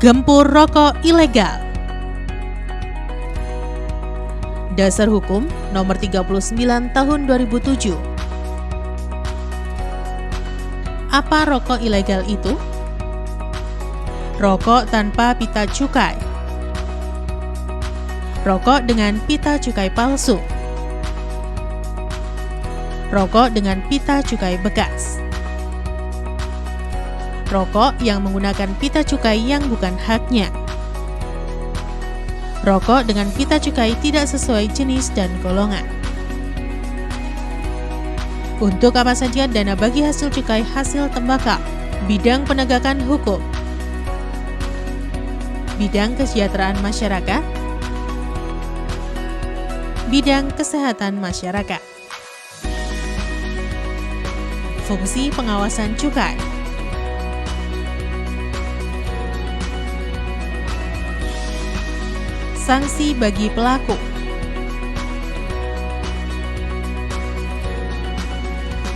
Gempur rokok ilegal. Dasar Hukum Nomor 39 Tahun 2007. Apa rokok ilegal itu? Rokok tanpa pita cukai. Rokok dengan pita cukai palsu. Rokok dengan pita cukai bekas. Rokok yang menggunakan pita cukai yang bukan haknya. Rokok dengan pita cukai tidak sesuai jenis dan golongan. Untuk apa saja dana bagi hasil cukai hasil tembakau? Bidang penegakan hukum, bidang kesejahteraan masyarakat, bidang kesehatan masyarakat. Fungsi pengawasan cukai. Sanksi bagi pelaku.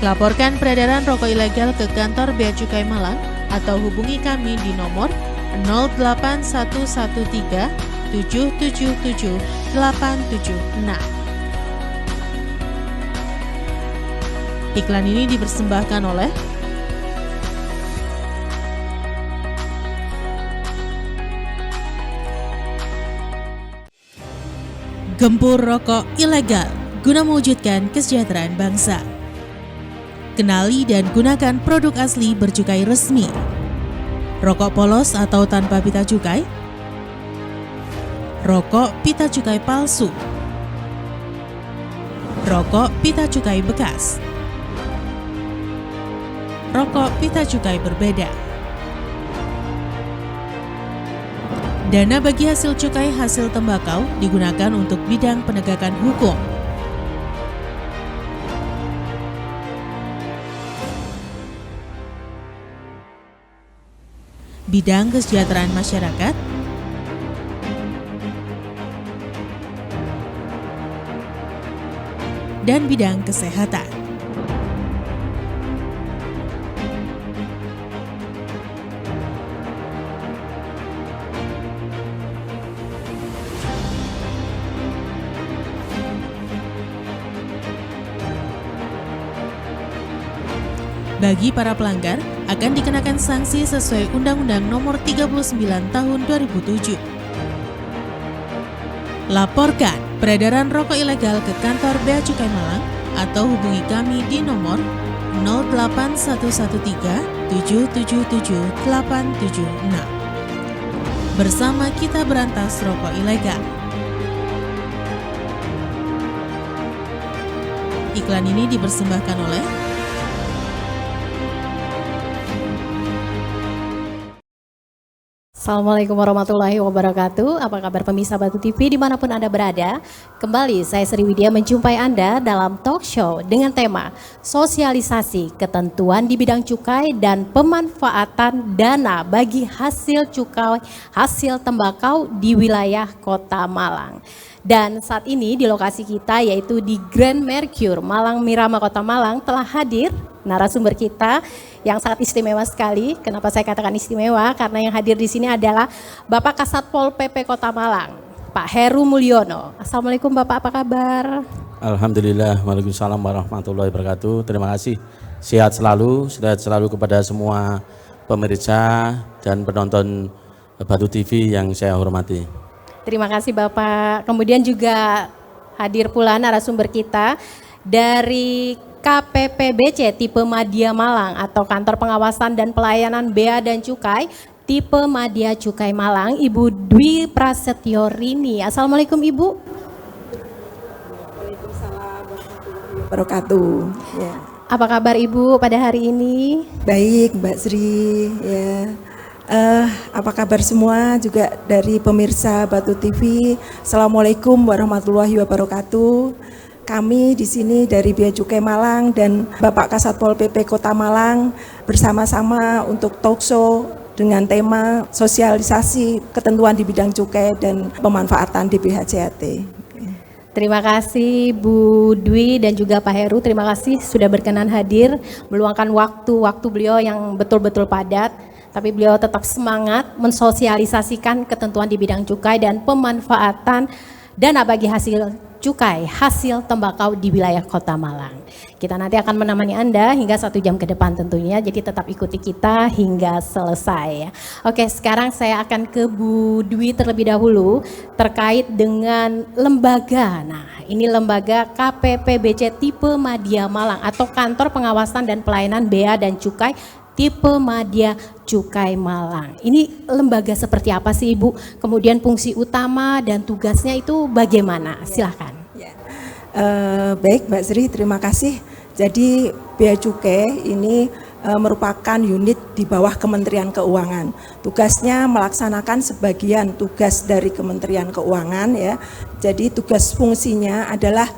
Laporkan peredaran rokok ilegal ke kantor Bea Cukai Malang atau hubungi kami di nomor 08113 777 876. Iklan ini dipersembahkan oleh Gempur rokok ilegal guna mewujudkan kesejahteraan bangsa. Kenali dan gunakan produk asli bercukai resmi. Rokok polos atau tanpa pita cukai. Rokok pita cukai palsu. Rokok pita cukai bekas. Rokok pita cukai berbeda. Dana bagi hasil cukai hasil tembakau digunakan untuk bidang penegakan hukum. Bidang kesejahteraan masyarakat, dan bidang kesehatan. Bagi para pelanggar, akan dikenakan sanksi sesuai Undang-Undang Nomor 39 Tahun 2007. Laporkan peredaran rokok ilegal ke kantor Bea Cukai Malang atau hubungi kami di nomor 08113 777 876. Bersama kita berantas rokok ilegal. Iklan ini dipersembahkan oleh Assalamualaikum warahmatullahi wabarakatuh. Apa kabar pemirsa Batu TV dimanapun Anda berada? Kembali saya Sri Widya menjumpai Anda dalam talk show dengan tema sosialisasi ketentuan di bidang cukai dan pemanfaatan dana bagi hasil cukai hasil tembakau di wilayah Kota Malang. Dan saat ini di lokasi kita yaitu di Grand Mercure Malang Mirama Kota Malang telah hadir narasumber kita yang sangat istimewa sekali. Kenapa saya katakan istimewa? Karena yang hadir di sini adalah Bapak Kasatpol PP Kota Malang, Pak Heru Mulyono. Assalamualaikum Bapak, apa kabar? Alhamdulillah, waalaikumsalam warahmatullahi wabarakatuh. Terima kasih, sehat selalu kepada semua pemirsa dan penonton Batu TV yang saya hormati. Terima kasih Bapak. Kemudian juga hadir pula narasumber kita dari KPPBC tipe Madya Malang atau Kantor Pengawasan dan Pelayanan Bea dan Cukai tipe Madya Cukai Malang, Ibu Dwi Prasetyo Rini. Assalamualaikum Ibu. Waalaikumsalam warahmatullahi wabarakatuh. Ya. Apa kabar Ibu pada hari ini? Baik Mbak Sri. Ya. Apa kabar semua juga dari pemirsa Batu TV. Assalamualaikum warahmatullahi wabarakatuh. Kami di sini dari Bea Cukai Malang dan Bapak Kasatpol PP Kota Malang bersama-sama untuk talk show dengan tema sosialisasi ketentuan di bidang cukai dan pemanfaatan DBHJAT. Terima kasih Bu Dwi dan juga Pak Heru, terima kasih sudah berkenan hadir, meluangkan waktu beliau yang betul-betul padat. tapi beliau tetap semangat mensosialisasikan ketentuan di bidang cukai dan pemanfaatan dana bagi hasil cukai, hasil tembakau di wilayah Kota Malang. Kita nanti akan menemani Anda hingga 1 jam ke depan tentunya, jadi tetap ikuti kita hingga selesai. Oke, sekarang saya akan ke Bu Dwi terlebih dahulu terkait dengan lembaga. Nah, ini lembaga KPPBC tipe Madya Malang atau Kantor Pengawasan dan Pelayanan Bea dan Cukai tipe Madya Cukai Malang. Ini lembaga seperti apa sih Ibu? Kemudian fungsi utama dan tugasnya itu bagaimana? Silakan. Baik Mbak Sri, terima kasih. Jadi Bea Cukai ini merupakan unit di bawah Kementerian Keuangan. Tugasnya melaksanakan sebagian tugas dari Kementerian Keuangan ya. Jadi tugas fungsinya adalah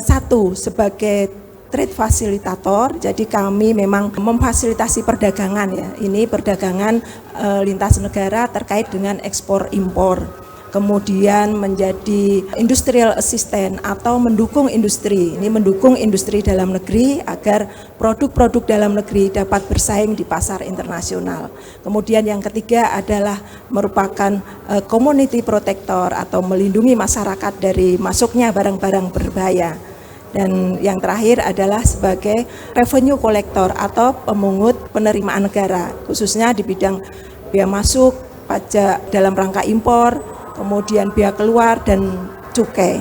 satu sebagai trade fasilitator. Jadi kami memang memfasilitasi perdagangan ya. Ini perdagangan lintas negara terkait dengan ekspor impor. Kemudian menjadi industrial assistant atau mendukung industri. Ini mendukung industri dalam negeri agar produk-produk dalam negeri dapat bersaing di pasar internasional. Kemudian yang ketiga adalah merupakan community protector atau melindungi masyarakat dari masuknya barang-barang berbahaya. Dan yang terakhir adalah sebagai revenue collector atau pemungut penerimaan negara, khususnya di bidang bea masuk, pajak dalam rangka impor, kemudian bea keluar dan cukai.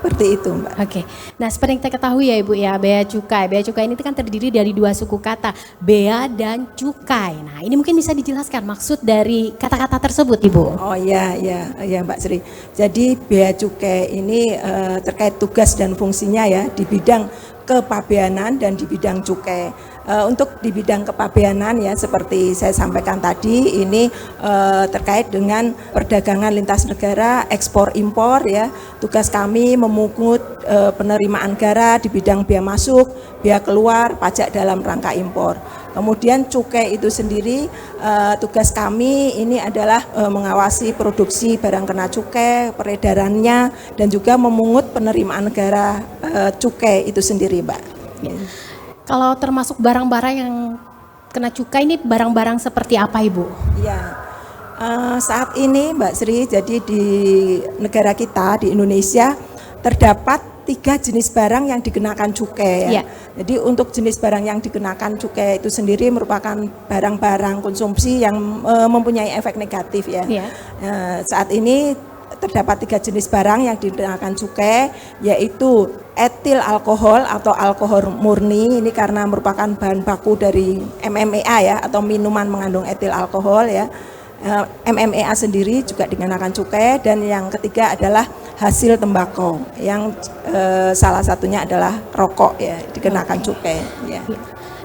Seperti itu Mbak. Oke, nah seperti yang kita ketahui ya Ibu ya, bea cukai. Bea cukai ini kan terdiri dari 2 suku kata, bea dan cukai. Nah ini mungkin bisa dijelaskan maksud dari kata-kata tersebut Ibu. Oh iya Mbak Sri. Jadi bea cukai ini terkait tugas dan fungsinya ya di bidang kepabeanan dan di bidang cukai. Untuk di bidang kepabeanan ya seperti saya sampaikan tadi ini terkait dengan perdagangan lintas negara, ekspor impor ya. Tugas kami memungut penerimaan negara di bidang bea masuk, bea keluar, pajak dalam rangka impor. Kemudian cukai itu sendiri tugas kami ini adalah mengawasi produksi barang kena cukai, peredarannya dan juga memungut penerimaan negara cukai itu sendiri Mbak. Kalau termasuk barang-barang yang kena cukai ini barang-barang seperti apa Ibu? Ya, saat ini Mbak Sri, jadi di negara kita di Indonesia terdapat 3 jenis barang yang dikenakan cukai ya. Jadi untuk jenis barang yang dikenakan cukai itu sendiri merupakan barang-barang konsumsi yang mempunyai efek negatif ya. Saat ini terdapat 3 jenis barang yang dikenakan cukai, yaitu etil alkohol atau alkohol murni. Ini karena merupakan bahan baku dari MMEA ya, atau minuman mengandung etil alkohol ya. MMEA sendiri juga dikenakan cukai, dan yang ketiga adalah hasil tembakau yang salah satunya adalah rokok ya, dikenakan cukai ya.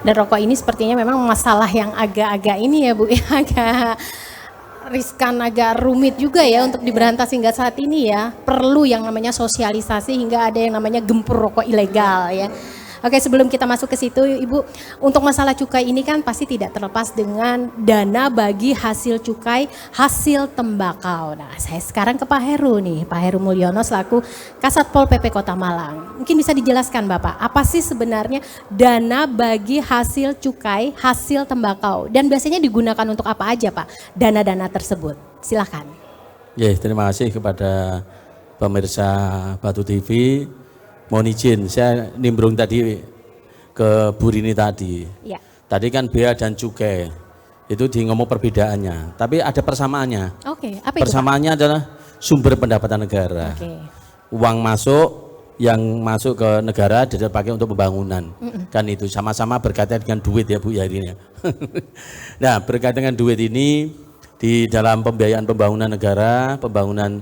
Dan rokok ini sepertinya memang masalah yang agak-agak ini ya Bu ya, agak riskan, agak rumit juga ya untuk diberantas hingga saat ini ya. Perlu yang namanya sosialisasi hingga ada yang namanya gempur rokok ilegal ya. Oke, sebelum kita masuk ke situ Ibu, untuk masalah cukai ini kan pasti tidak terlepas dengan dana bagi hasil cukai, hasil tembakau. Nah, saya sekarang ke Pak Heru nih, Pak Heru Mulyono selaku Kasat Pol PP Kota Malang. Mungkin bisa dijelaskan Bapak, apa sih sebenarnya dana bagi hasil cukai, hasil tembakau? Dan biasanya digunakan untuk apa aja Pak, dana-dana tersebut? Silakan. Ya, terima kasih kepada pemirsa Batu TV. Mohon izin, saya nimbrung tadi ke Bu Rini tadi. Ya. Tadi kan bea dan cukai, itu di ngomong perbedaannya, tapi ada persamaannya. Oke, apa itu? Persamaannya adalah sumber pendapatan negara. Uang masuk yang masuk ke negara dipakai untuk pembangunan. Kan itu sama-sama berkaitan dengan duit ya Bu ya ini. Nah, berkaitan dengan duit ini di dalam pembiayaan pembangunan negara, pembangunan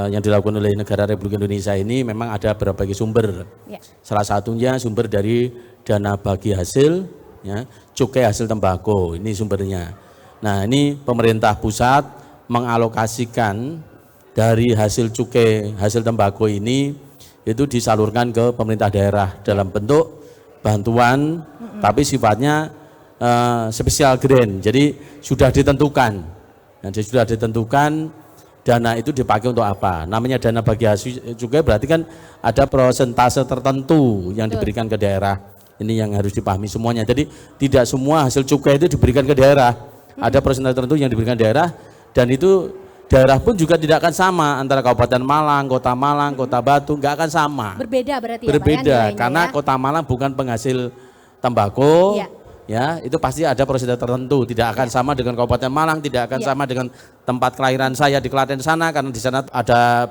yang dilakukan oleh negara Republik Indonesia ini memang ada berbagai sumber. Ya. Salah satunya sumber dari dana bagi hasil, ya, cukai hasil tembakau, ini sumbernya. Nah ini pemerintah pusat mengalokasikan dari hasil cukai hasil tembakau ini itu disalurkan ke pemerintah daerah dalam bentuk bantuan, tapi sifatnya special grant, jadi sudah ditentukan. Nah, sudah ditentukan dana itu dipakai untuk apa? Namanya dana bagi hasil cukai berarti kan ada persentase tertentu yang diberikan ke daerah Ini yang harus dipahami semuanya. Jadi tidak semua hasil cukai itu diberikan ke daerah. Ada persentase tertentu yang diberikan daerah, dan itu daerah pun juga tidak akan sama antara Kabupaten Malang, Kota Batu, nggak akan sama. Berbeda berarti Berbeda, ya, karena Kota Malang bukan penghasil tembakau, ya. ya itu pasti ada prosedur tertentu. Tidak akan sama dengan Kabupaten Malang, tidak akan sama dengan tempat kelahiran saya di Klaten sana, karena di sana ada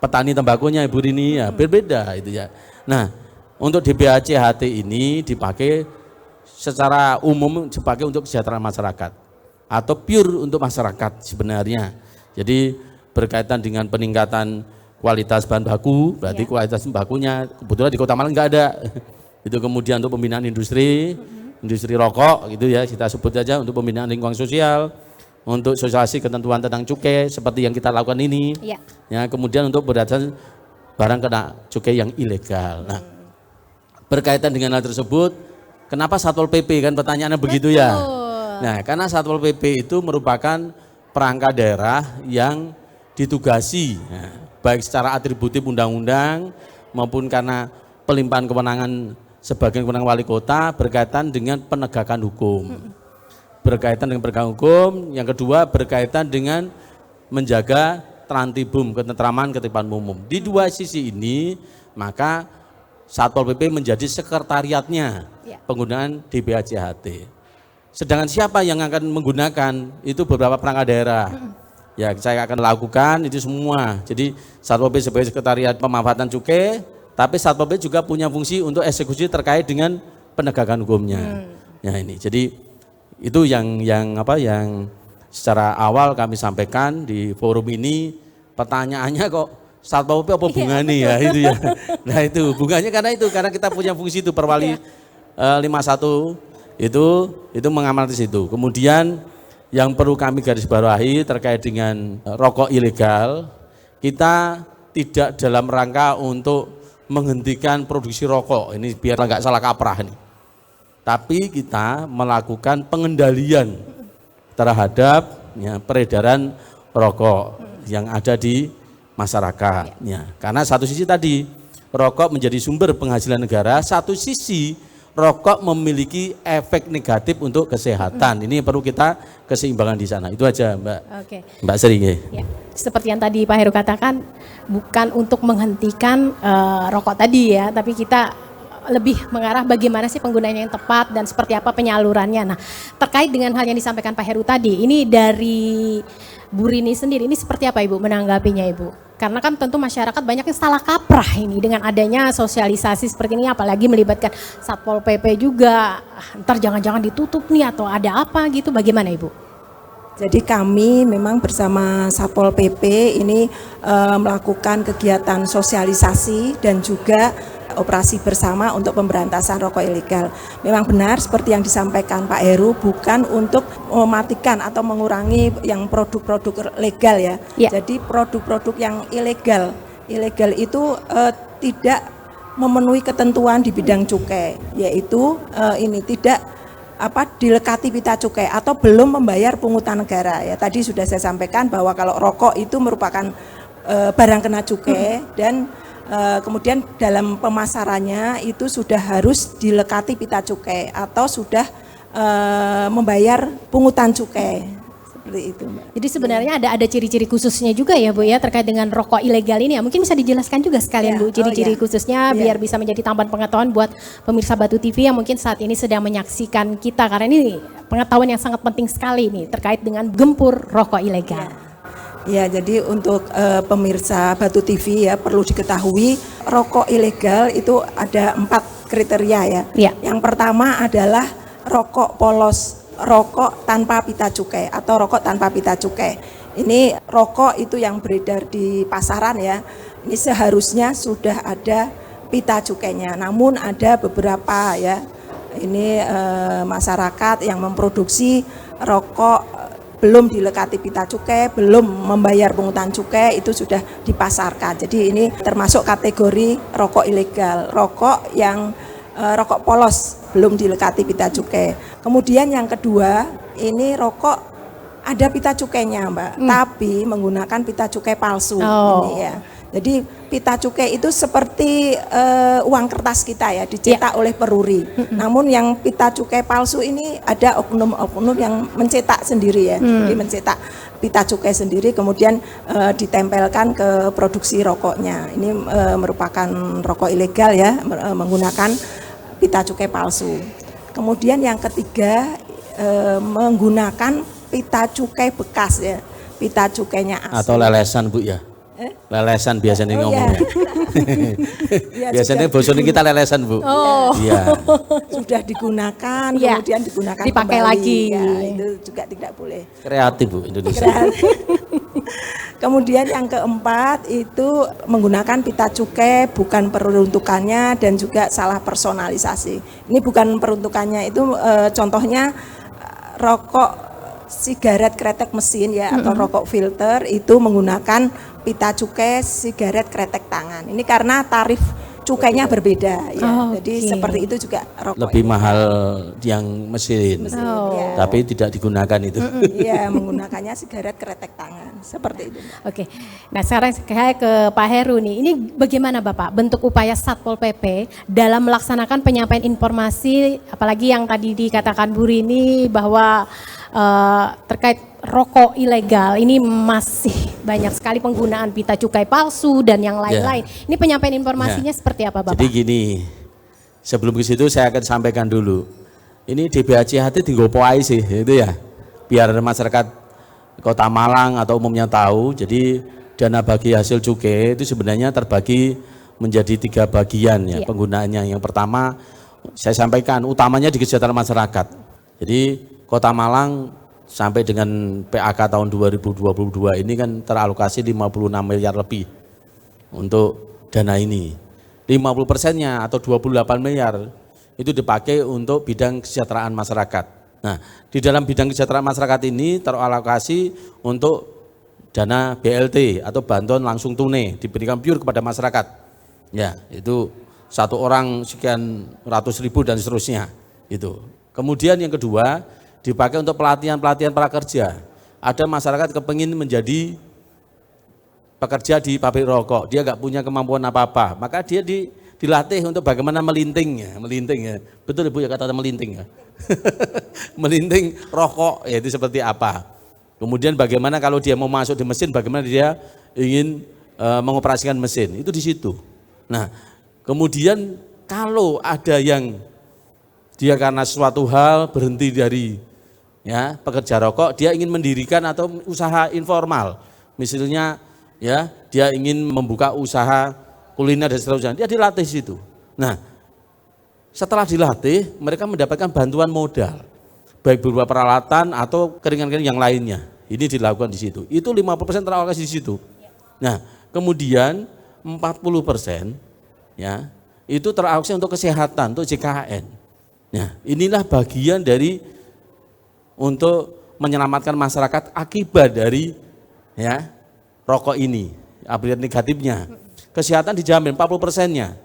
petani tembakunya Ibu Rini, ya berbeda itu ya. Nah, untuk DBHC-HT ini dipakai secara umum, dipakai untuk kesejahteraan masyarakat atau pure untuk masyarakat sebenarnya. Jadi berkaitan dengan peningkatan kualitas bahan baku, berarti kualitas bakunya kebetulan di Kota Malang nggak ada. Itu kemudian untuk pembinaan industri rokok gitu ya, kita sebut aja untuk pembinaan lingkungan sosial, untuk sosialisasi ketentuan tentang cukai seperti yang kita lakukan ini. Ya, kemudian untuk berdasarkan barang kena cukai yang ilegal. Nah, berkaitan dengan hal tersebut, kenapa Satpol PP, kan pertanyaannya begitu ya. Nah, karena Satpol PP itu merupakan perangkat daerah yang ditugasi, ya, baik secara atributif undang-undang maupun karena pelimpahan kewenangan sebagian kewenangan wali kota berkaitan dengan penegakan hukum. Berkaitan dengan penegakan hukum, yang kedua berkaitan dengan menjaga tertib, ketentraman, ketertiban umum. Di dua sisi ini, maka Satpol PP menjadi sekretariatnya penggunaan DBHC-HT. Sedangkan siapa yang akan menggunakan itu beberapa perangkat daerah. Ya, saya akan lakukan itu semua. Jadi Satpol PP sebagai sekretariat pemanfaatan cukai, tapi Satpol PP juga punya fungsi untuk eksekusi terkait dengan penegakan hukumnya. Ya ini. Jadi itu yang secara awal kami sampaikan di forum ini. Pertanyaannya kok Satpol PP apa hubungannya ya itu ya. Nah itu hubungannya karena kita punya fungsi itu Perwali 51 itu mengamati situ. Kemudian yang perlu kami garis bawahi terkait dengan rokok ilegal, kita tidak dalam rangka untuk menghentikan produksi rokok ini biar nggak salah kaprah ini. Tapi kita melakukan pengendalian terhadap peredaran rokok yang ada di masyarakat. Ya, karena satu sisi tadi rokok menjadi sumber penghasilan negara, satu sisi rokok memiliki efek negatif untuk kesehatan. Ini perlu kita keseimbangan di sana. Itu aja Mbak. Oke. Mbak Sri. Ya, seperti yang tadi Pak Heru katakan, bukan untuk menghentikan rokok tadi ya, tapi kita lebih mengarah bagaimana sih penggunaannya yang tepat dan seperti apa penyalurannya. Nah, terkait dengan hal yang disampaikan Pak Heru tadi, ini dari Bu Rini sendiri, ini seperti apa Ibu menanggapinya Ibu? Karena kan tentu masyarakat banyak yang salah kaprah ini dengan adanya sosialisasi seperti ini, apalagi melibatkan Satpol PP juga. Ntar jangan-jangan ditutup nih atau ada apa gitu, bagaimana Ibu? Jadi kami memang bersama Satpol PP ini melakukan kegiatan sosialisasi dan juga operasi bersama untuk pemberantasan rokok ilegal. Memang benar seperti yang disampaikan Pak Heru, bukan untuk mematikan atau mengurangi yang produk-produk legal ya. Jadi produk-produk yang ilegal itu tidak memenuhi ketentuan di bidang cukai, yaitu ini tidak dilekati pita cukai atau belum membayar pungutan negara ya. Tadi sudah saya sampaikan bahwa kalau rokok itu merupakan barang kena cukai dan kemudian dalam pemasarannya itu sudah harus dilekati pita cukai atau sudah membayar pungutan cukai, seperti itu Mbak. Jadi sebenarnya ada ciri-ciri khususnya juga ya Bu ya terkait dengan rokok ilegal ini ya, mungkin bisa dijelaskan juga sekalian Bu ciri-ciri khususnya biar bisa menjadi tambahan pengetahuan buat pemirsa Batu TV yang mungkin saat ini sedang menyaksikan kita, karena ini pengetahuan yang sangat penting sekali nih terkait dengan gempur rokok ilegal. Ya, jadi untuk pemirsa Batu TV ya perlu diketahui rokok ilegal itu ada 4 kriteria ya. Yang pertama adalah rokok polos, rokok tanpa pita cukai atau rokok tanpa pita cukai. Ini rokok itu yang beredar di pasaran ya. Ini seharusnya sudah ada pita cukainya. Namun ada beberapa ya. Ini masyarakat yang memproduksi rokok belum dilekati pita cukai, belum membayar pungutan cukai, itu sudah dipasarkan. Jadi ini termasuk kategori rokok ilegal, rokok yang rokok polos, belum dilekati pita cukai. Kemudian yang kedua, ini rokok ada pita cukainya Mbak, tapi menggunakan pita cukai palsu. Ini ya. Jadi pita cukai itu seperti uang kertas kita ya, dicetak oleh peruri. Namun yang pita cukai palsu ini ada oknum-oknum yang mencetak sendiri ya. Jadi mencetak pita cukai sendiri kemudian ditempelkan ke produksi rokoknya. Ini merupakan rokok ilegal ya, menggunakan pita cukai palsu. Kemudian yang ketiga menggunakan pita cukai bekas ya, pita cukainya asli. Atau lelesan Bu ya? Lelesan biasanya ngomongnya. Ya, biasanya bosan kita lelesan Bu. Iya. Sudah digunakan, Ya, kemudian digunakan dipakai kembali. lagi. Ya, itu juga tidak boleh. Kreatif Bu Indonesia. Kemudian yang keempat itu menggunakan pita cukai bukan peruntukannya dan juga salah personalisasi. Ini bukan peruntukannya itu contohnya rokok sigaret kretek mesin ya atau rokok filter itu menggunakan pita cukai sigaret kretek tangan. Ini karena tarif cukainya berbeda ya. Jadi seperti itu juga rokok. Lebih mahal yang mesin. Ya. Tapi tidak digunakan itu. Iya, menggunakannya sigaret kretek tangan. Seperti itu. Oke, nah sekarang saya ke Pak Heru nih. Ini bagaimana Bapak bentuk upaya Satpol PP dalam melaksanakan penyampaian informasi, apalagi yang tadi dikatakan Bu Rini bahwa terkait rokok ilegal ini masih banyak sekali penggunaan pita cukai palsu dan yang lain-lain. Ini penyampaian informasinya seperti apa Bapak? Jadi gini, sebelum ke situ saya akan sampaikan dulu. Ini DBHCHT digopo ae sih, itu ya. Biar masyarakat Kota Malang atau umumnya tahu. Jadi dana bagi hasil cukai itu sebenarnya terbagi menjadi 3 bagian ya penggunaannya. Yang pertama saya sampaikan utamanya di kesejahteraan masyarakat. Jadi Kota Malang sampai dengan PAK tahun 2022 ini kan teralokasi 56 miliar lebih untuk dana ini. 50%-nya atau 28 miliar itu dipakai untuk bidang kesejahteraan masyarakat. Nah, di dalam bidang kesejahteraan masyarakat ini teralokasi untuk dana BLT atau bantuan langsung tunai diberikan pure kepada masyarakat. Ya, itu 1 orang sekian ratus ribu dan seterusnya. Itu. Kemudian yang kedua dipakai untuk pelatihan-pelatihan prakerja. Ada masyarakat kepingin menjadi pekerja di pabrik rokok, dia nggak punya kemampuan apa-apa, maka dia dilatih untuk bagaimana melinting ya. Betul Ibu ya kata melinting ya. Melinting rokok ya itu seperti apa. Kemudian bagaimana kalau dia mau masuk di mesin, bagaimana dia ingin mengoperasikan mesin, itu di situ. Nah, kemudian kalau ada yang dia karena suatu hal berhenti dari ya pekerja rokok, dia ingin mendirikan atau usaha informal, misalnya ya dia ingin membuka usaha kuliner dan seterusnya, dia dilatih situ. Nah, setelah dilatih mereka mendapatkan bantuan modal baik berupa peralatan atau keringan-keringan yang lainnya. Ini dilakukan di situ. Itu 50% teralokasi di situ. Nah, kemudian 40% ya itu teralokasi untuk kesehatan, untuk JKN. Nah, inilah bagian dari untuk menyelamatkan masyarakat akibat dari ya rokok ini, akibat negatifnya. Kesehatan dijamin 40%-nya.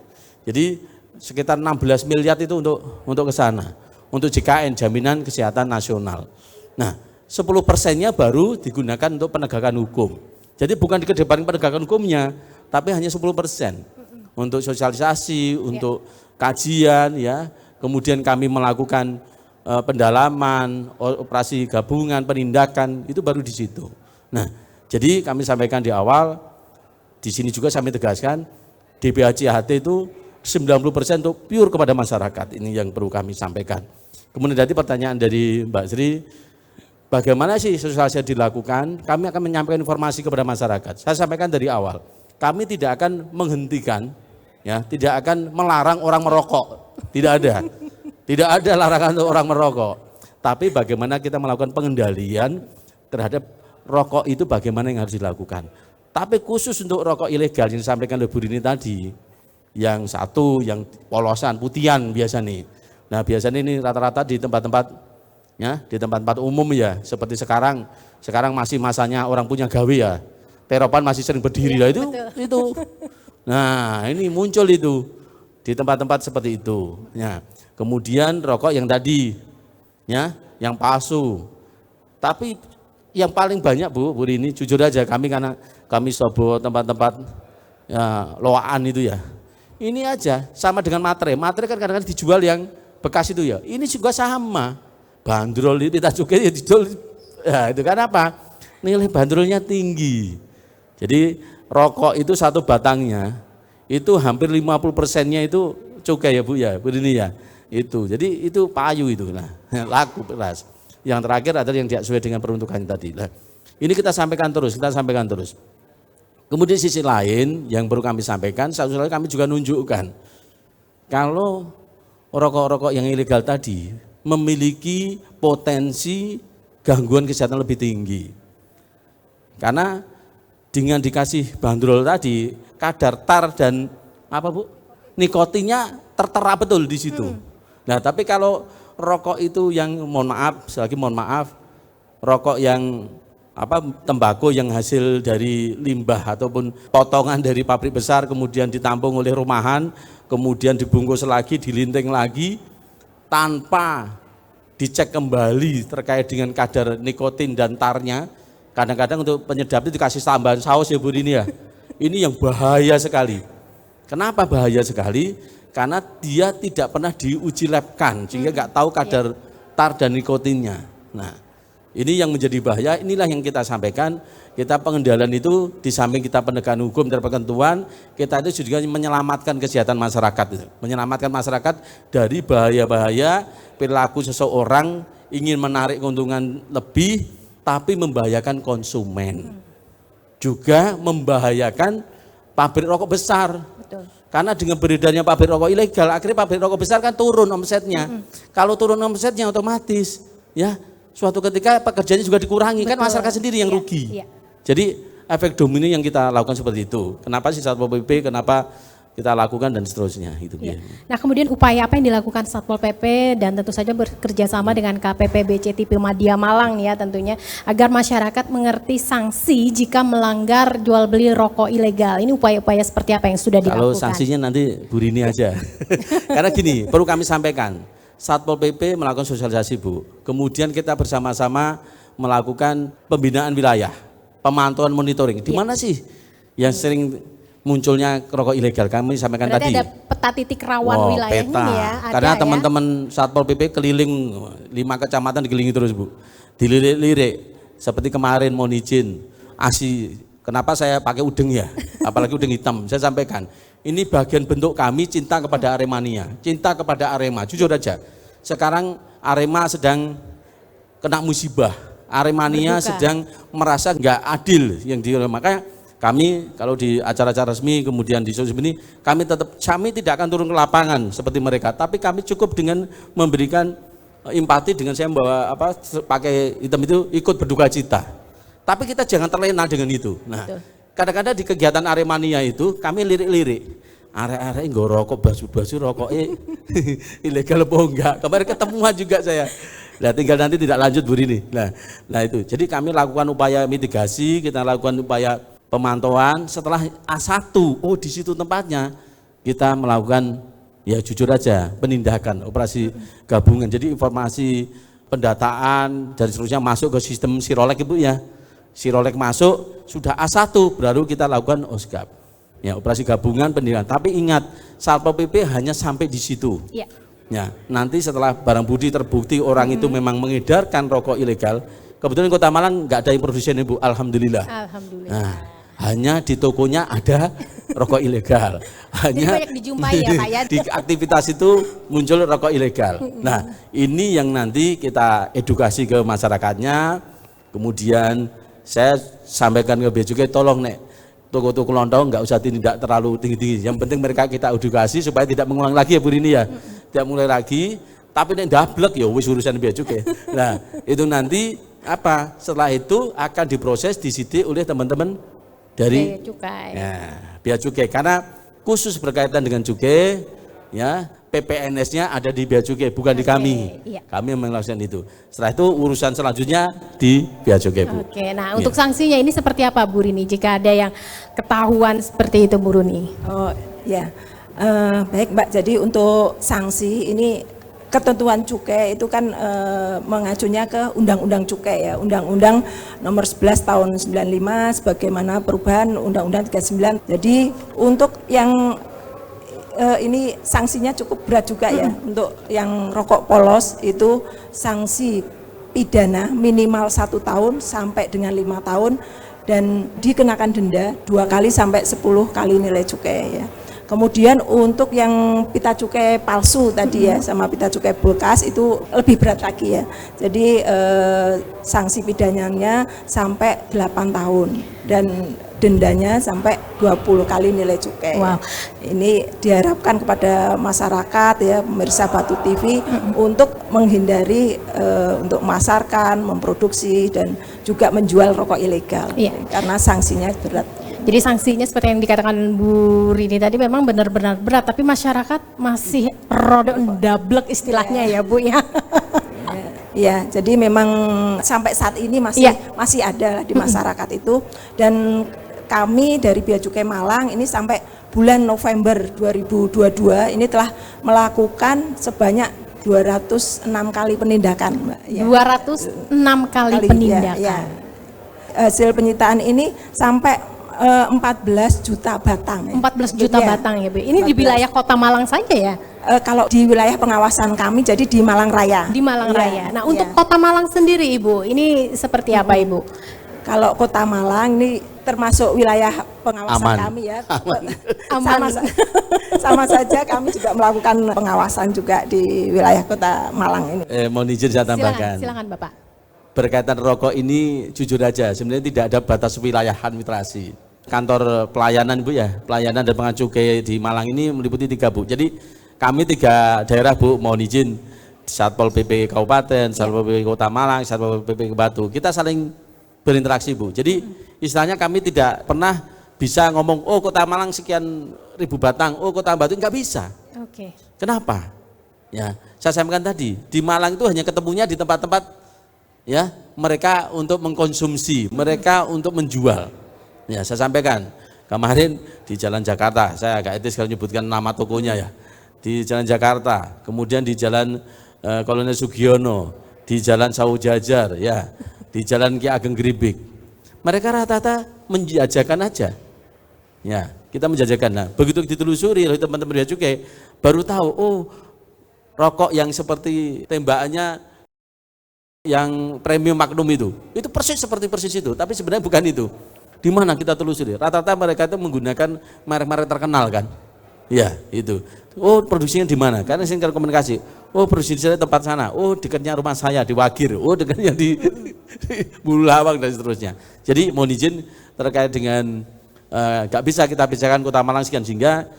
Jadi sekitar 16 miliar itu untuk ke sana, untuk JKN, jaminan kesehatan nasional. Nah, 10%-nya baru digunakan untuk penegakan hukum. Jadi bukan dikedepankan penegakan hukumnya, tapi hanya 10%. Untuk sosialisasi, untuk kajian ya. Kemudian kami melakukan pendalaman, operasi gabungan, penindakan, itu baru di situ. Nah, jadi kami sampaikan di awal, di sini juga kami tegaskan, DBHCHT itu 90% untuk pure kepada masyarakat. Ini yang perlu kami sampaikan. Kemudian tadi pertanyaan dari Mbak Sri, bagaimana sih sosialisasi dilakukan? Kami akan menyampaikan informasi kepada masyarakat. Saya sampaikan dari awal, kami tidak akan menghentikan, ya, tidak akan melarang orang merokok, tidak ada. Tidak ada larangan untuk orang merokok, tapi bagaimana kita melakukan pengendalian terhadap rokok itu bagaimana yang harus dilakukan. Tapi khusus untuk rokok ilegal yang disampaikan oleh Bu Rini tadi, yang satu, yang polosan, putihan biasa nih. Nah biasanya ini rata-rata di tempat-tempat ya, di tempat-tempat umum ya, seperti sekarang masih masanya orang punya gawe ya, teropan masih sering berdiri lah itu. Nah ini muncul itu di tempat-tempat seperti itu. Ya. Kemudian rokok yang tadi, ya, yang palsu. Tapi yang paling banyak Bu Rini, jujur aja kami karena kami sobo tempat-tempat ya, loaan itu ya. Ini aja sama dengan materai. Materai kan kadang-kadang dijual yang bekas itu ya. Ini juga sama. Bandrol itu tidak cukai ya dijual. Ya, itu kan apa? Nilai bandrolnya tinggi. Jadi rokok itu satu batangnya itu hampir 50%-nya itu cukai ya Bu ya. Begini ya. Itu. Jadi itu payu itu. Nah, laku beras. Yang terakhir adalah yang tidak sesuai dengan peruntukan tadi. Nah, ini kita sampaikan terus. Kemudian sisi lain yang perlu kami sampaikan, satu lagi kami juga nunjukkan kalau rokok-rokok yang ilegal tadi memiliki potensi gangguan kesehatan lebih tinggi. Karena dengan dikasih bandrol tadi, kadar tar dan apa Bu? Nikotinnya tertera betul di situ. Nah, tapi kalau rokok itu yang mohon maaf, rokok yang tembakau yang hasil dari limbah ataupun potongan dari pabrik besar kemudian ditampung oleh rumahan, kemudian dibungkus lagi, dilinting lagi tanpa dicek kembali terkait dengan kadar nikotin dan tarnya. Kadang-kadang untuk penyedap itu dikasih tambahan saus ya Bu ini ya. Ini yang bahaya sekali. Kenapa bahaya sekali? Karena dia tidak pernah diuji labkan sehingga nggak tahu kadar tar dan nikotinnya. Nah, ini yang menjadi bahaya, inilah yang kita sampaikan. Kita pengendalian itu di samping kita penegakan hukum dan ketentuan, kita itu juga menyelamatkan kesehatan masyarakat. Menyelamatkan masyarakat dari bahaya-bahaya perilaku seseorang ingin menarik keuntungan lebih, tapi membahayakan konsumen. Juga membahayakan pabrik rokok besar. Betul. Karena dengan beredarnya pabrik rokok ilegal, akhirnya pabrik rokok besar kan turun omsetnya. Kalau turun omsetnya otomatis, ya suatu ketika pekerjaannya juga dikurangi. Betul. Kan masyarakat sendiri yang rugi. Iya. Jadi efek domino yang kita lakukan seperti itu. Kenapa sih Satpol PP, kenapa kita lakukan dan seterusnya. Itu ya. Nah kemudian upaya apa yang dilakukan Satpol PP dan tentu saja bekerja sama dengan KPP BCTP Madya Malang ya tentunya agar masyarakat mengerti sanksi jika melanggar jual beli rokok ilegal. Ini upaya-upaya seperti apa yang sudah dilakukan? Kalau sanksinya nanti Bu Rini aja. Karena gini, perlu kami sampaikan. Satpol PP melakukan sosialisasi Bu. Kemudian kita bersama-sama melakukan pembinaan wilayah, pemantauan monitoring. Di mana sih yang sering munculnya rokok ilegal? Kami sampaikan berarti tadi. Ada peta titik rawan wilayahnya peta. Ya. Ada karena teman-teman Satpol PP keliling 5 kecamatan dikelilingi terus Bu. Dilirik-lirik. Seperti kemarin mohon izin, ASI. Kenapa saya pakai udeng ya? Apalagi udeng hitam. Saya sampaikan. Ini bagian bentuk kami cinta kepada Aremania, cinta kepada Arema. Jujur aja. Sekarang Arema sedang kena musibah. Aremania sedang merasa nggak adil yang makanya kami kalau di acara-acara resmi kemudian di sosial ini kami tidak akan turun ke lapangan seperti mereka, tapi kami cukup dengan memberikan empati dengan saya membawa pakai hitam itu ikut berduka cita. Tapi kita jangan terlena dengan itu. Nah, kadang-kadang di kegiatan Aremania itu kami lirik-lirik. Arek-arek nggak rokok basu-basu rokoknya ilegal apa enggak? Kemarin ketemuan juga saya. Nah, tinggal nanti tidak lanjut Bu Rini. Nah itu. Jadi kami lakukan upaya mitigasi, kita lakukan upaya pemantauan. Setelah A1, di situ tempatnya kita melakukan ya jujur aja penindakan operasi gabungan. Jadi informasi pendataan dan seterusnya masuk ke sistem Sirolek Ibu ya. Sirolek masuk sudah A1 baru kita lakukan OSGAP. Ya, operasi gabungan pendidikan. Tapi ingat, Satpol PP hanya sampai di situ. Ya. Ya, nanti setelah barang bukti terbukti orang itu memang mengedarkan rokok ilegal, kebetulan Kota Malang nggak ada yang produsen Ibu, alhamdulillah. Alhamdulillah. Nah, hanya di tokonya ada rokok ilegal. Hanya banyak dijumpai ya Pak ya. Di aktivitas itu muncul rokok ilegal. Nah, ini yang nanti kita edukasi ke masyarakatnya. Kemudian saya sampaikan ke Bea Cukai, tolong toko-toko lontong nggak usah tidak terlalu tinggi-tinggi. Yang penting mereka kita edukasi supaya tidak mengulang lagi ya Bu Rini ya. Tidak mulai lagi, tapi nek dablek ya wis urusan Bea Cukai. Nah, itu nanti setelah itu akan diproses disidik oleh teman-teman dari Bea Cukai. Ya, Bea Cukai karena khusus berkaitan dengan cukai ya, PPNS-nya ada di Bea Cukai bukan di kami. Iya. Kami yang melakukan itu. Setelah itu urusan selanjutnya di Bea Cukai Bu. Oke, nah untuk sanksinya ini seperti apa Bu Rini jika ada yang ketahuan seperti itu Bu Rini? Oh ya, baik Mbak. Jadi untuk sanksi ini ketentuan cukai itu kan mengacunya ke Undang-Undang Cukai ya, Undang-Undang Nomor 11 Tahun 95 sebagaimana perubahan Undang-Undang 39. Jadi untuk yang ini sanksinya cukup berat juga ya. Untuk yang rokok polos itu sanksi pidana minimal 1 tahun sampai dengan 5 tahun dan dikenakan denda 2 kali sampai 10 kali nilai cukai ya. Kemudian untuk yang pita cukai palsu tadi ya sama pita cukai bekas itu lebih berat lagi ya. Jadi sanksi pidananya sampai 8 tahun dan dendanya sampai 20 kali nilai cukai. Wow. Ini diharapkan kepada masyarakat ya, pemirsa Batu TV untuk menghindari untuk memasarkan, memproduksi dan juga menjual rokok ilegal. Iya. Karena sanksinya berat. Jadi sanksinya seperti yang dikatakan Bu Rini tadi memang benar-benar berat, tapi masyarakat masih roda ndablek istilahnya ya Bu ya. Ya, jadi memang sampai saat ini masih ada di masyarakat itu, dan kami dari Bea Cukai Malang ini sampai bulan November 2022 ini telah melakukan sebanyak 206 kali penindakan, Mbak. Ya. 206 kali penindakan. Ya. Hasil penyitaan ini sampai 14 juta batang. 14 juta batang ya Bu. Ini 14. Di wilayah Kota Malang saja ya? Kalau di wilayah pengawasan kami jadi di Malang Raya. Di Malang Raya. Nah untuk Kota Malang sendiri Ibu, ini seperti apa Ibu? Kalau Kota Malang ini termasuk wilayah pengawasan kami ya. Aman. Sama saja kami juga melakukan pengawasan juga di wilayah Kota Malang ini. Mohon izin saya tambahkan. Silakan Bapak. Berkaitan rokok ini jujur aja, sebenarnya tidak ada batas wilayah administrasi. Kantor pelayanan Bu ya, pelayanan dan pengawas cukai di Malang ini meliputi 3 Bu. Jadi kami 3 daerah Bu, mohon izin Satpol PP Kabupaten, Satpol PP Kota Malang, Satpol PP Batu. Kita saling berinteraksi Bu. Jadi istilahnya kami tidak pernah bisa ngomong, oh Kota Malang sekian ribu batang, oh Kota Batu, nggak bisa. Oke. Kenapa? Ya, saya sampaikan tadi, di Malang itu hanya ketemunya di tempat-tempat ya mereka untuk mengkonsumsi, mereka untuk menjual. Ya, saya sampaikan kemarin di Jalan Jakarta, saya agak etis kalau menyebutkan nama tokonya ya. Di Jalan Jakarta, kemudian di Jalan Kolonel Sugiono, di Jalan Sawu Jajar, ya, di Jalan Ki Ageng Gribik. Mereka rata-rata menjajakan aja. Ya, kita menjajakan. Nah, begitu ditelusuri oleh teman-teman Bea Cukai, baru tahu, oh, rokok yang seperti tembakannya yang premium Magnum itu persis seperti itu, tapi sebenarnya bukan itu. Di mana kita telusuri? Rata-rata mereka itu menggunakan merek-merek terkenal kan? Ya, itu. Oh, produksinya di mana? Karena singkat komunikasi. Oh, produksinya di tempat sana. Oh, dekatnya rumah saya di Wagir. Oh, dekatnya di Bulu Lawang dan seterusnya. Jadi mohon izin terkait dengan gak bisa kita bicarakan Kota Malang sekian, sehingga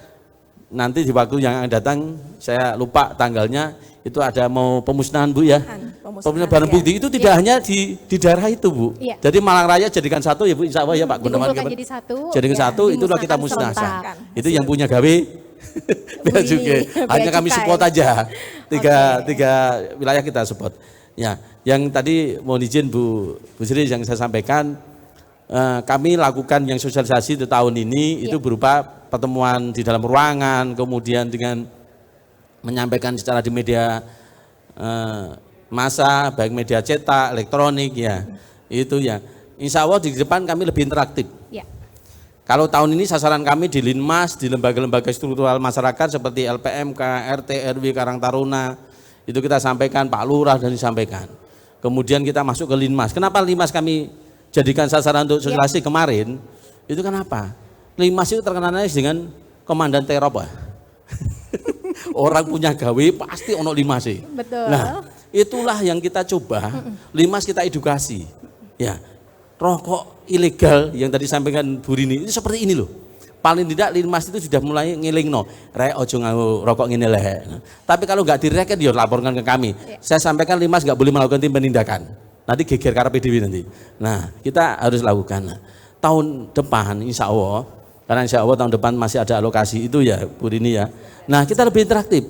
nanti di waktu yang akan datang saya lupa tanggalnya, itu ada mau pemusnahan Bu ya. Pemusnahan barang bukti itu tidak hanya di daerah itu Bu. Ya. Jadi Malang Raya jadikan satu ya Bu, insya Allah ya Pak Gunawan. Jadi satu. Jadikan satu, itulah kita musnahkan. Itu yang punya gawe Bea Cukai. Hanya kami support aja. Tiga wilayah kita support. Ya, yang tadi mohon izin Bu Sri yang saya sampaikan, kami lakukan yang sosialisasi di tahun ini itu berupa pertemuan di dalam ruangan, kemudian dengan menyampaikan secara di media massa, baik media cetak, elektronik ya, itu ya. Insya Allah di depan kami lebih interaktif. Ya. Kalau tahun ini sasaran kami di Linmas, di lembaga-lembaga struktural masyarakat seperti LPMK, RT, RW, Karang Taruna, itu kita sampaikan, Pak Lurah dan disampaikan. Kemudian kita masuk ke Linmas. Kenapa Linmas kami jadikan sasaran untuk sosialisasi kemarin? Itu kenapa? Linmas itu terkenalnya dengan komandan terop. Orang punya gawe pasti ono Linmas sih. Betul. Nah, itulah yang kita coba. Linmas kita edukasi. Ya, rokok ilegal yang tadi sampaikan Bu Rini itu seperti ini loh. Paling tidak Linmas itu sudah mulai ngelingno, rek ojo nganggo rokok ngene leh. Tapi kalau nggak direken dia laporkan ke kami. Saya sampaikan Linmas nggak boleh melakukan tim penindakan. Nanti geger karena PDW nanti. Nah, kita harus lakukan. Tahun depan insya Allah, karena insya Allah tahun depan masih ada alokasi itu ya Bu Rini ya. Nah, kita lebih interaktif.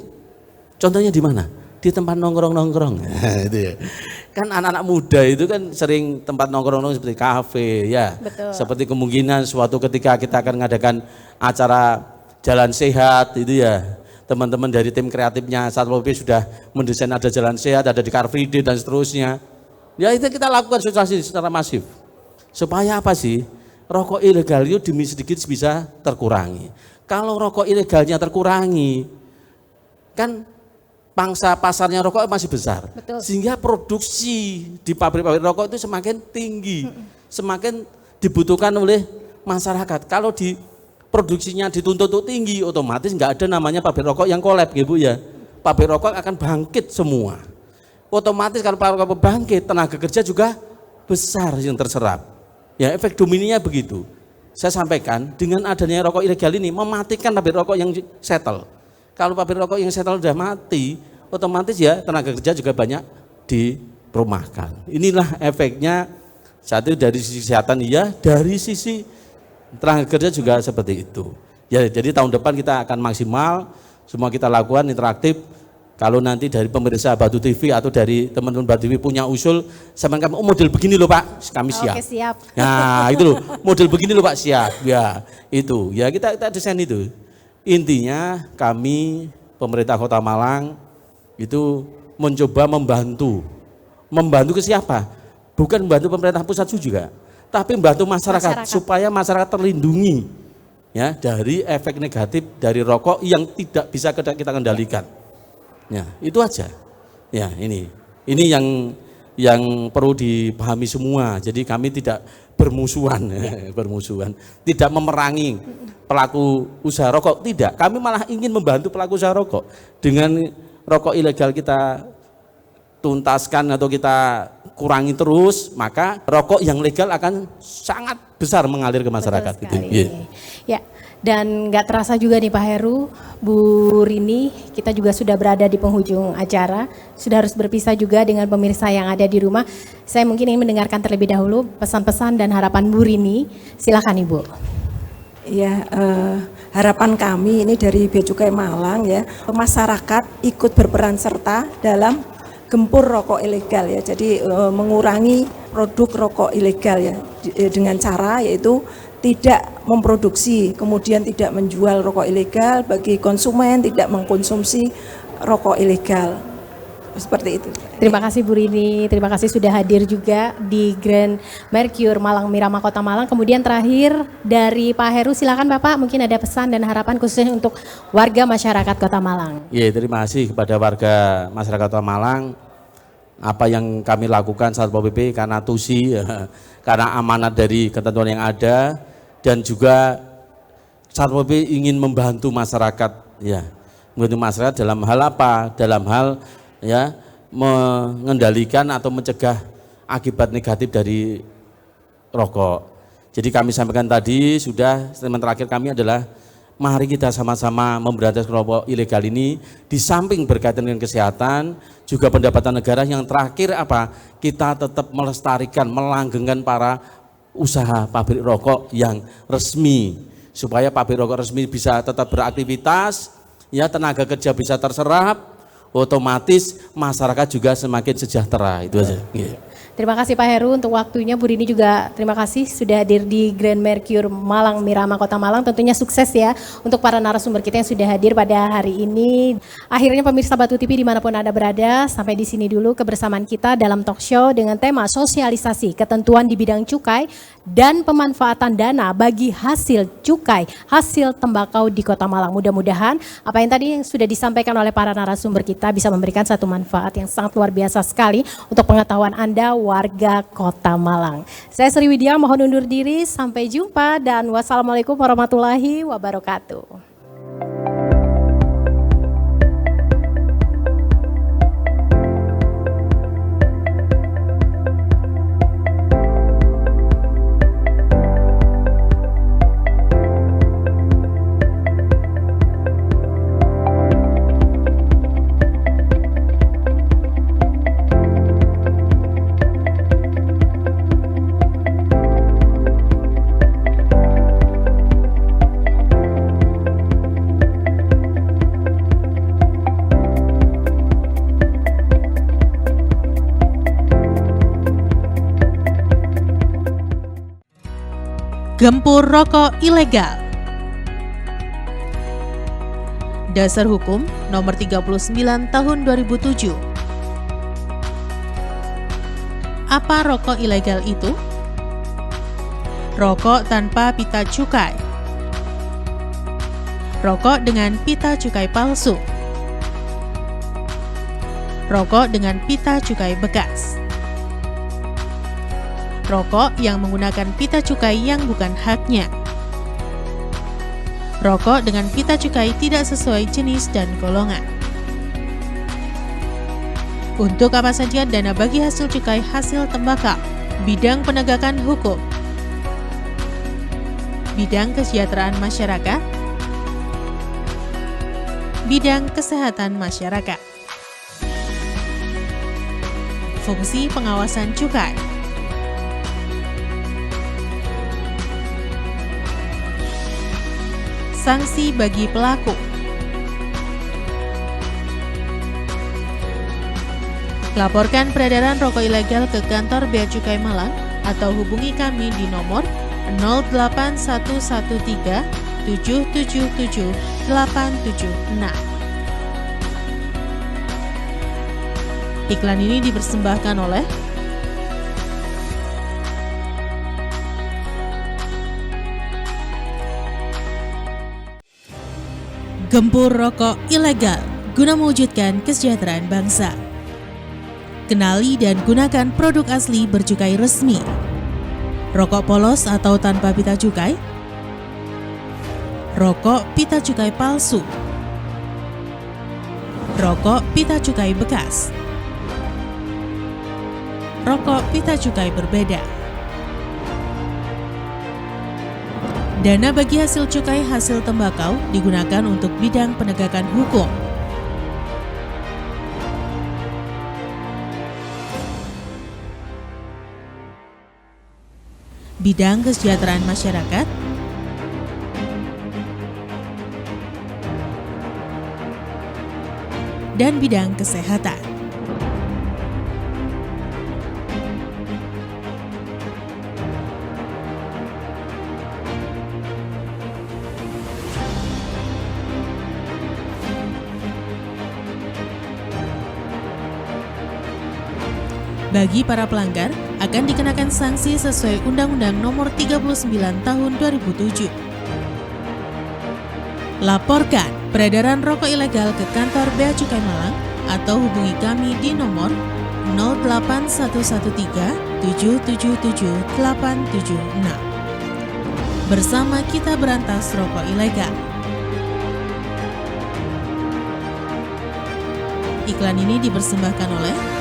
Contohnya di mana? Di tempat nongkrong-nongkrong. Itu ya. Kan anak-anak muda itu kan sering tempat nongkrong seperti kafe ya. Betul. Seperti kemungkinan suatu ketika kita akan mengadakan acara jalan sehat itu ya. teman-teman dari tim kreatifnya Satpol PP sudah mendesain ada jalan sehat, ada di Car Free Day dan seterusnya. Ya itu kita lakukan sosialisasi secara masif. Supaya apa sih? Rokok ilegal itu demi sedikit bisa terkurangi. Kalau rokok ilegalnya terkurangi, kan pangsa pasarnya rokok masih besar. Betul. Sehingga produksi di pabrik-pabrik rokok itu semakin tinggi, semakin dibutuhkan oleh masyarakat. Kalau di produksinya dituntut tinggi, otomatis nggak ada namanya pabrik rokok yang kolab, ya Bu ya. Pabrik rokok akan bangkit semua. Otomatis kalau pabrik rokok bangkit, tenaga kerja juga besar yang terserap. Ya, efek dominonya begitu. Saya sampaikan, dengan adanya rokok ilegal ini mematikan pabrik rokok yang settle. Kalau pabrik rokok yang settle sudah mati, otomatis ya tenaga kerja juga banyak dirumahkan. Inilah efeknya. Satu dari sisi kesehatan iya, dari sisi tenaga kerja juga seperti itu. Ya, jadi tahun depan kita akan maksimal, semua kita lakukan interaktif. Kalau nanti dari pemirsa Batu TV atau dari teman-teman Batu TV punya usul, sama kami, oh model begini loh Pak, kami siap. Oke, siap. Nah itu loh, model begini loh Pak, siap. Ya itu, ya kita desain itu. Intinya kami pemerintah Kota Malang itu mencoba membantu ke siapa? Bukan membantu pemerintah pusat juga, tapi membantu masyarakat supaya masyarakat terlindungi ya dari efek negatif dari rokok yang tidak bisa kita kendalikan. Ya, itu aja. Ya, ini yang perlu dipahami semua. Jadi kami tidak bermusuhan, tidak memerangi pelaku usaha rokok, tidak. Kami malah ingin membantu pelaku usaha rokok. Dengan rokok ilegal kita tuntaskan atau kita kurangi terus, maka rokok yang legal akan sangat besar mengalir ke masyarakat. Gitu. Ya, dan nggak terasa juga nih Pak Heru, Bu Rini, kita juga sudah berada di penghujung acara, sudah harus berpisah juga dengan pemirsa yang ada di rumah. Saya mungkin ingin mendengarkan terlebih dahulu pesan-pesan dan harapan Bu Rini. Silakan Ibu. Ya, harapan kami ini dari Bea Cukai Malang ya, masyarakat ikut berperan serta dalam gempur rokok ilegal ya. Jadi mengurangi produk rokok ilegal ya dengan cara yaitu tidak memproduksi, kemudian tidak menjual rokok ilegal, bagi konsumen tidak mengkonsumsi rokok ilegal. Seperti itu. Terima kasih Bu Rini, terima kasih sudah hadir juga di Grand Mercure Malang Miramah Kota Malang. Kemudian terakhir dari Pak Heru, silakan Bapak, mungkin ada pesan dan harapan khususnya untuk warga masyarakat Kota Malang. Ya, terima kasih kepada warga masyarakat Kota Malang. Apa yang kami lakukan Satpol PP karena tusi, karena amanat dari ketentuan yang ada, dan juga Satpol PP ingin membantu masyarakat, ya, membantu masyarakat dalam hal apa? Dalam hal ya mengendalikan atau mencegah akibat negatif dari rokok. Jadi kami sampaikan tadi sudah, statement terakhir kami adalah mari kita sama-sama memberantas rokok ilegal ini, di samping berkaitan dengan kesehatan, juga pendapatan negara. Yang terakhir apa? Kita tetap melestarikan, melanggengkan para usaha pabrik rokok yang resmi, supaya pabrik rokok resmi bisa tetap beraktivitas, ya tenaga kerja bisa terserap, otomatis masyarakat juga semakin sejahtera. Itu aja. Terima kasih Pak Heru untuk waktunya. Bu Rini juga terima kasih sudah hadir di Grand Mercure Malang Miramah Kota Malang. Tentunya sukses ya untuk para narasumber kita yang sudah hadir pada hari ini. Akhirnya pemirsa Batu TV dimanapun Anda berada, sampai di sini dulu kebersamaan kita dalam talk show dengan tema sosialisasi ketentuan di bidang cukai dan pemanfaatan dana bagi hasil cukai, hasil tembakau di Kota Malang. Mudah-mudahan apa yang tadi yang sudah disampaikan oleh para narasumber kita bisa memberikan satu manfaat yang sangat luar biasa sekali untuk pengetahuan Anda warga Kota Malang. Saya Sri Widya mohon undur diri, sampai jumpa dan wassalamualaikum warahmatullahi wabarakatuh. Gempur rokok ilegal. Dasar Hukum Nomor 39 Tahun 2007. Apa rokok ilegal itu? Rokok tanpa pita cukai, rokok dengan pita cukai palsu, rokok dengan pita cukai bekas, rokok yang menggunakan pita cukai yang bukan haknya, rokok dengan pita cukai tidak sesuai jenis dan golongan. Untuk apa saja dana bagi hasil cukai hasil tembakau? Bidang penegakan hukum, bidang kesejahteraan masyarakat, bidang kesehatan masyarakat, fungsi pengawasan cukai, sanksi bagi pelaku, laporkan peredaran rokok ilegal ke kantor Bea Cukai Malang atau hubungi kami di nomor 08113 777 876. Iklan ini dipersembahkan oleh Gempur Rokok Ilegal guna mewujudkan kesejahteraan bangsa. Kenali dan gunakan produk asli bercukai resmi. Rokok polos atau tanpa pita cukai, rokok pita cukai palsu, rokok pita cukai bekas, rokok pita cukai berbeda. Dana bagi hasil cukai hasil tembakau digunakan untuk bidang penegakan hukum. Bidang kesejahteraan masyarakat, dan bidang kesehatan. Bagi para pelanggar, akan dikenakan sanksi sesuai Undang-Undang Nomor 39 Tahun 2007. Laporkan peredaran rokok ilegal ke kantor Bea Cukai Malang atau hubungi kami di nomor 08113 777 876. Bersama kita berantas rokok ilegal. Iklan ini dipersembahkan oleh